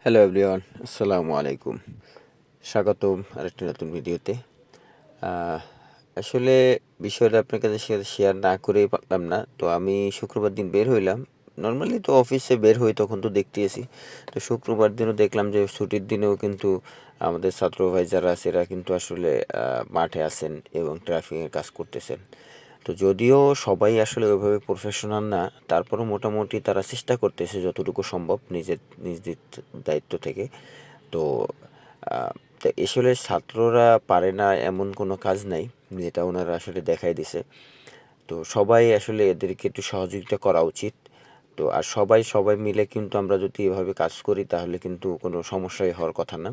Hello everyone, আসসালামু আলাইকুম। স্বাগতম আরেকটি নতুন ভিডিওতে। আহ, আসলে বিষয়টা আপনার কাছে শেয়ার না করেই পারলাম না। তো আমি শুক্রবার দিন বের হইলাম। নর্মালি তো অফিসে বের হই, তখন তো দেখতেছি। তো শুক্রবার দিনও দেখলাম যে ছুটির দিনেও কিন্তু আমাদের ছাত্র ভাই যারা আছে এরা কিন্তু আসলে মাঠে আছেন এবং ট্রাফিকের কাজ করতেছেন। তো যদিও সবাই আসলে ওইভাবে প্রফেশনাল না, তারপরও মোটামুটি তারা চেষ্টা করতেছে যতটুকু সম্ভব নিজের নিজ দায়িত্ব থেকে। তো আহ, তো আসলে ছাত্ররা পারে না এমন কোনো কাজ নাই, যেটা ওনারা আসলে দেখাই দিছে। তো সবাই আসলে এদেরকে একটু সহযোগিতা করা উচিত। তো আর সবাই সবাই মিলে কিন্তু আমরা যদি এভাবে কাজ করি তাহলে কিন্তু কোনো সমস্যাই হওয়ার কথা না।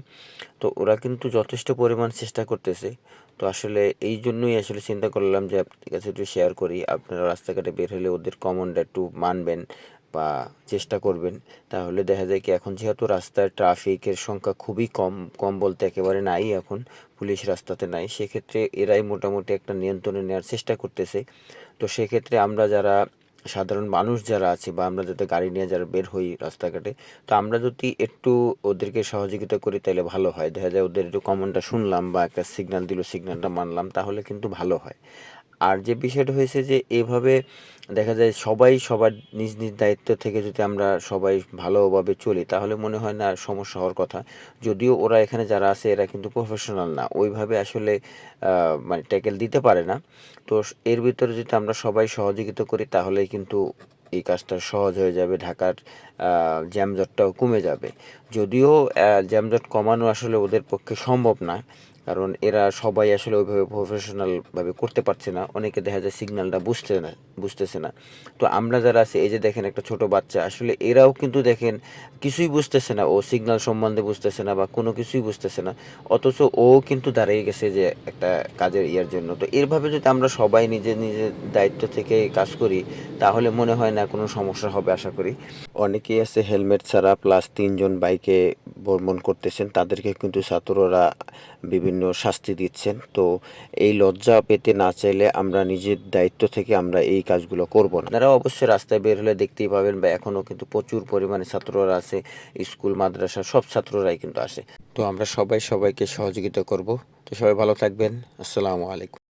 তো ওরা কিন্তু যথেষ্ট পরিমাণ চেষ্টা করতেছে। তো আসলে এই জন্যই আসলে চিন্তা করলাম যে আপনার কাছে একটু শেয়ার করি। আপনারা রাস্তাঘাটে বের হলে ওদের কমনটা একটু মানবেন বা চেষ্টা করবেন। তাহলে দেখা যায় কি, এখন যেহেতু রাস্তায় ট্রাফিকের সংখ্যা খুবই কম, কম বলতে একেবারে নাই এখন, পুলিশ রাস্তাতে নাই। সেক্ষেত্রে এরাই মোটামুটি একটা নিয়ন্ত্রণে নেওয়ার চেষ্টা করতেছে। তো সেক্ষেত্রে আমরা যারা সাধারণ মানুষ যারা আছি বা আমরা যাতে গাড়ি নিয়ে যারা বের হই রাস্তাঘাটে, তো আমরা যদি একটু ওদেরকে সহযোগিতা করি তাহলে ভালো হয়। দেখা যায় ওদের একটু কমনটা শুনলাম বা একটা সিগন্যাল দিল, সিগন্যালটা মানলাম, তাহলে কিন্তু ভালো হয়। আর যে বিষয়টা হয়েছে যে এভাবে দেখা যায় সবাই সবার নিজ নিজ দায়িত্ব থেকে যদি আমরা সবাই ভালোভাবে চলি তাহলে মনে হয় না আর সমস্যা হওয়ার কথা। যদিও ওরা এখানে যারা আছে এরা কিন্তু প্রফেশনাল না, ওইভাবে আসলে মানে ট্যাকেল দিতে পারে না। তো এর ভিতরে যদি আমরা সবাই সহযোগিতা করি তাহলেই কিন্তু এই কাজটা সহজ হয়ে যাবে। ঢাকার জ্যামজটটাও কমে যাবে। যদিও জ্যামজট কমানো আসলে ওদের পক্ষে সম্ভব না, কারণ এরা সবাই আসলে ওইভাবে প্রফেশনালভাবে করতে পারছে না। অনেকে দেখা যায় সিগন্যালটা বুঝতেছে না। তো আমরা যারা আছি, এই যে দেখেন একটা ছোট বাচ্চা, আসলে এরাও কিন্তু দেখেন কিছুই বুঝতেছে না, ও সিগন্যাল সম্বন্ধে বুঝতেছে না বা কোনো কিছুই বুঝতেছে না। অথচ ও কিন্তু দাঁড়িয়ে গেছে যে একটা কাজের ইয়ার জন্য। তো এরভাবে যদি আমরা সবাই নিজের নিজের দায়িত্ব থেকে কাজ করি তাহলে মনে হয় না কোনো সমস্যা হবে আশা করি। অনেকেই আছে হেলমেট ছাড়া প্লাস ৩ জন বাইকে ভ্রমণ করতেছেন, তাদেরকে কিন্তু ছাত্ররা বিভিন্ন শাস্তি দিচ্ছেন। তো এই লজ্জা পেতে না চাইলে আমরা নিজের দায়িত্ব থেকে আমরা এই কাজগুলো করব না। আপনারা অবশ্যই রাস্তায় বের হলে দেখতেই পাবেন বা এখনও কিন্তু প্রচুর পরিমাণে ছাত্ররা আছে, স্কুল মাদ্রাসা সব ছাত্ররাই কিন্তু আসে। তো আমরা সবাই সবাইকে সহযোগিতা করব। তো সবাই ভালো থাকবেন। আসসালামু আলাইকুম।